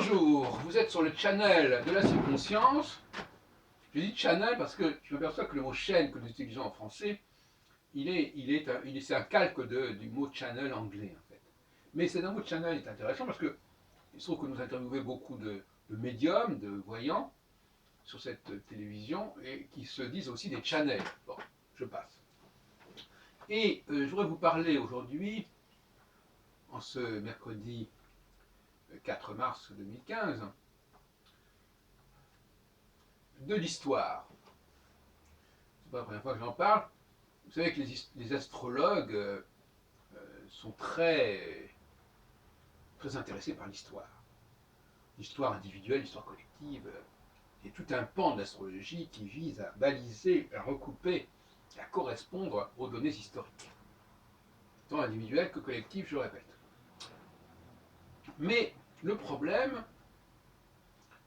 Bonjour, vous êtes sur le channel de la subconscience. Je dis channel parce que je m'aperçois que le mot chaîne que nous utilisons en français, c'est un calque du mot channel anglais en fait. Mais c'est un mot channel est intéressant parce que il se trouve que nous interviewons beaucoup de médiums, de voyants sur cette télévision et qui se disent aussi des channels. Bon, je passe. Et je voudrais vous parler aujourd'hui, en ce mercredi 4 mars 2015, de l'histoire. C'est pas la première fois que j'en parle. Vous savez que les astrologues sont très intéressés par l'histoire. L'histoire individuelle, l'histoire collective, et tout un pan de l'astrologie qui vise à baliser, à recouper, à correspondre aux données historiques. Tant individuelles que collectives, je le répète. Mais le problème,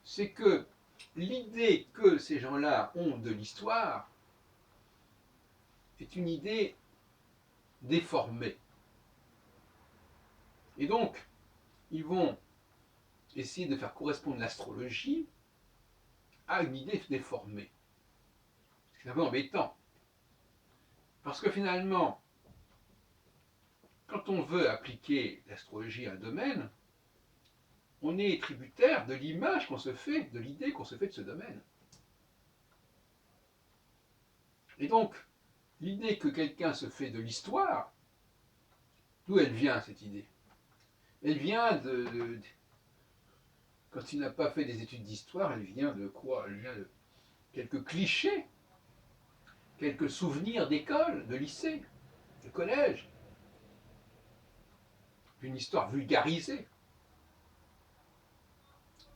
c'est que l'idée que ces gens-là ont de l'histoire est une idée déformée. Et donc, ils vont essayer de faire correspondre l'astrologie à une idée déformée. C'est un peu embêtant. Parce que finalement, quand on veut appliquer l'astrologie à un domaine, on est tributaire de l'image qu'on se fait, de l'idée qu'on se fait de ce domaine. Et donc, l'idée que quelqu'un se fait de l'histoire, d'où elle vient cette idée? Elle vient quand il n'a pas fait des études d'histoire, elle vient de quoi? Elle vient de quelques clichés, quelques souvenirs d'école, de lycée, de collège, une histoire vulgarisée,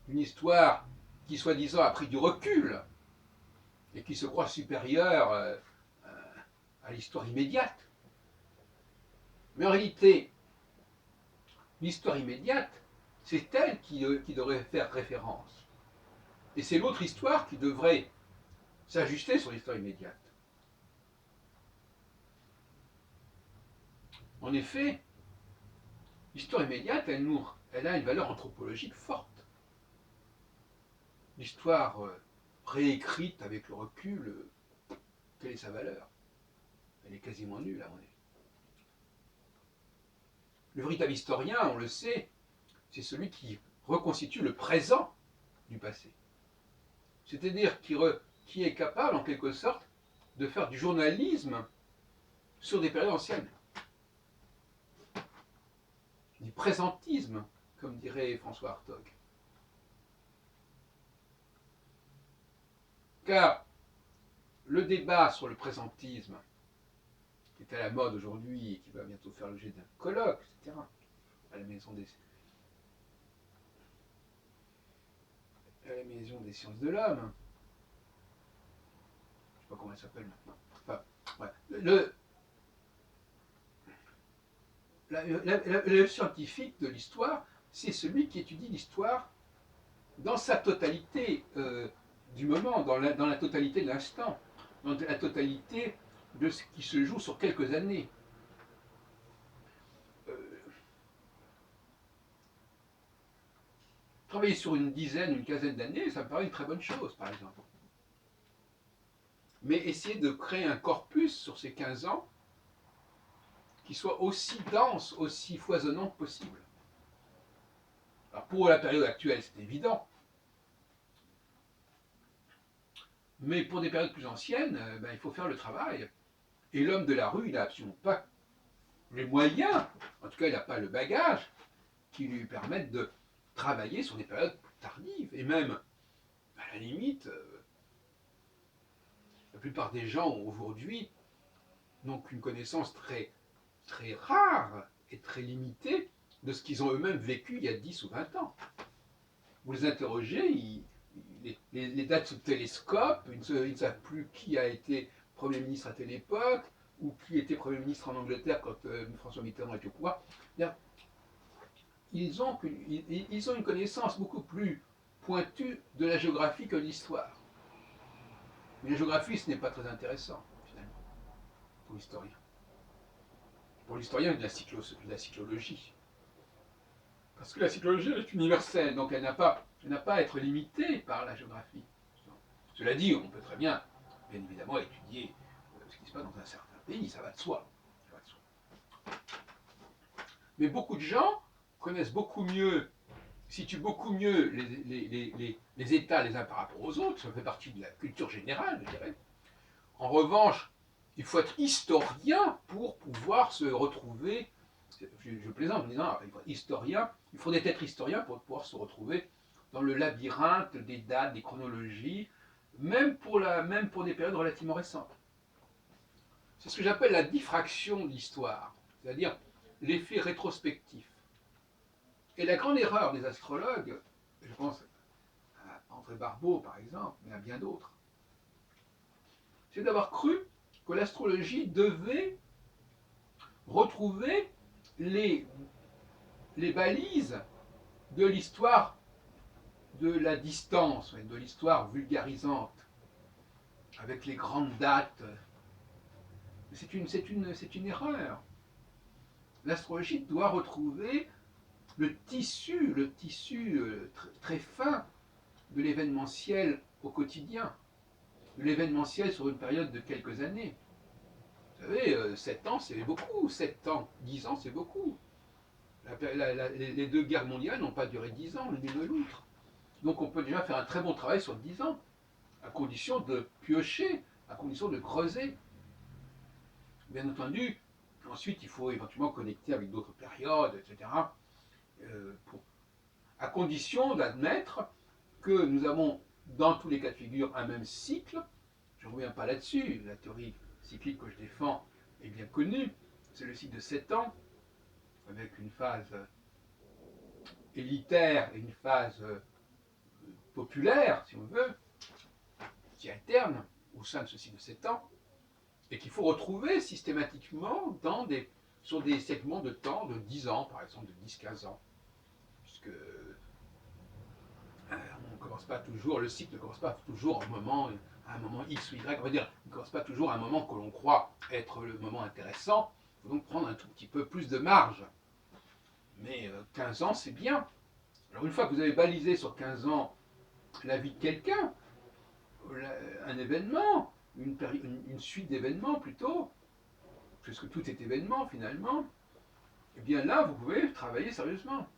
une histoire qui soi-disant a pris du recul et qui se croit supérieure à l'histoire immédiate. Mais en réalité, l'histoire immédiate, c'est elle qui devrait faire référence. Et c'est l'autre histoire qui devrait s'ajuster sur l'histoire immédiate. En effet, l'histoire immédiate, elle a une valeur anthropologique forte. L'histoire réécrite avec le recul, quelle est sa valeur? Elle est quasiment nulle à mon avis. Le véritable historien, on le sait, c'est celui qui reconstitue le présent du passé. C'est-à-dire qui est capable, en quelque sorte, de faire du journalisme sur des périodes anciennes. Du présentisme, comme dirait François Hartog. Car le débat sur le présentisme, qui est à la mode aujourd'hui et qui va bientôt faire l'objet d'un colloque, etc., à la Maison des sciences de l'homme, je ne sais pas comment elle s'appelle maintenant. Enfin, ouais. Le scientifique de l'histoire, c'est celui qui étudie l'histoire dans sa totalité du moment, dans la totalité de l'instant, dans la totalité de ce qui se joue sur quelques années. Travailler sur une quinzaine d'années, ça me paraît une très bonne chose, par exemple. Mais essayer de créer un corpus sur ces 15 ans qui soit aussi dense, aussi foisonnant que possible. Alors pour la période actuelle, c'est évident. Mais pour des périodes plus anciennes, il faut faire le travail. Et l'homme de la rue, il n'a absolument pas les moyens, en tout cas il n'a pas le bagage, qui lui permettent de travailler sur des périodes plus tardives. Et même, à la limite, la plupart des gens aujourd'hui n'ont qu'une connaissance très rare et très limitée de ce qu'ils ont eux-mêmes vécu il y a 10 ou 20 ans. Vous les interrogez, les datent sous télescope, ils ne savent plus qui a été Premier ministre à telle époque, ou qui était Premier ministre en Angleterre quand François Mitterrand était au pouvoir. Ils ont une connaissance beaucoup plus pointue de la géographie que de l'histoire. Mais la géographie, ce n'est pas très intéressant, finalement, pour l'historien. Pour l'historien, il y a de la cyclologie. Parce que la psychologie elle est universelle, donc elle n'a pas à être limitée par la géographie. Cela dit, on peut très bien évidemment, étudier ce qui se passe dans un certain pays, ça va de soi. Ça va de soi. Mais beaucoup de gens connaissent beaucoup mieux, situent beaucoup mieux les États les uns par rapport aux autres, ça fait partie de la culture générale, je dirais. En revanche, il faut être historien pour pouvoir se retrouver, je plaisante en disant, il faut être historien, il faudrait être historien pour pouvoir se retrouver dans le labyrinthe des dates, des chronologies, même pour des périodes relativement récentes. C'est ce que j'appelle la diffraction de l'histoire, c'est-à-dire l'effet rétrospectif. Et la grande erreur des astrologues, je pense à André Barbeau par exemple, mais à bien d'autres, c'est d'avoir cru que l'astrologie devait retrouver les balises de l'histoire de la distance, de l'histoire vulgarisante, avec les grandes dates. C'est une erreur. L'astrologie doit retrouver le tissu très fin de l'événementiel au quotidien, de l'événementiel sur une période de quelques années. Vous savez, 7 ans, c'est beaucoup. 7 ans, 10 ans, c'est beaucoup. Les deux guerres mondiales n'ont pas duré 10 ans, l'une et l'autre. Donc on peut déjà faire un très bon travail sur 10 ans, à condition de piocher, à condition de creuser. Bien entendu, ensuite il faut éventuellement connecter avec d'autres périodes, etc. À condition d'admettre que nous avons dans tous les cas de figure un même cycle. Je ne reviens pas là-dessus, la théorie cyclique que je défends est bien connue, c'est le cycle de 7 ans, avec une phase élitaire et une phase populaire, si on veut, qui alterne au sein de ce cycle de 7 ans, et qu'il faut retrouver systématiquement sur des segments de temps de 10 ans, par exemple, de 10-15 ans, puisque on commence pas toujours, le cycle ne commence pas toujours à un moment X ou Y, on va dire, il ne commence pas toujours à un moment que l'on croit être le moment intéressant, il faut donc prendre un tout petit peu plus de marge. Mais 15 ans, c'est bien. Alors une fois que vous avez balisé sur 15 ans la vie de quelqu'un, un événement, une suite d'événements plutôt, puisque tout est événement finalement, et bien là, vous pouvez travailler sérieusement.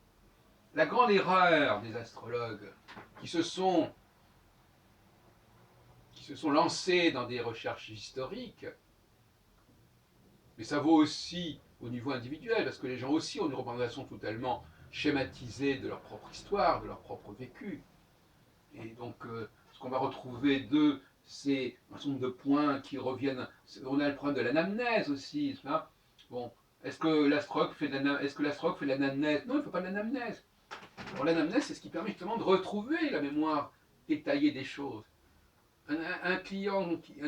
La grande erreur des astrologues qui se sont lancés dans des recherches historiques, mais ça vaut aussi au niveau individuel, parce que les gens aussi ont une représentation totalement schématisée de leur propre histoire, de leur propre vécu. Et donc, ce qu'on va retrouver d'eux, c'est un certain nombre de points qui reviennent. On a le problème de l'anamnèse aussi. Hein. Bon, est-ce que l'astrologue fait de l'anamnèse? Non, il ne faut pas de l'anamnèse. Alors l'anamnèse, c'est ce qui permet justement de retrouver la mémoire détaillée des choses. Un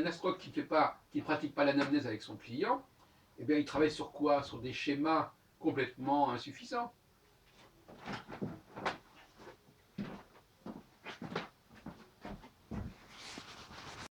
astrologue qui ne pratique pas l'anamnèse avec son client, eh bien, il travaille sur quoi? Sur des schémas complètement insuffisants.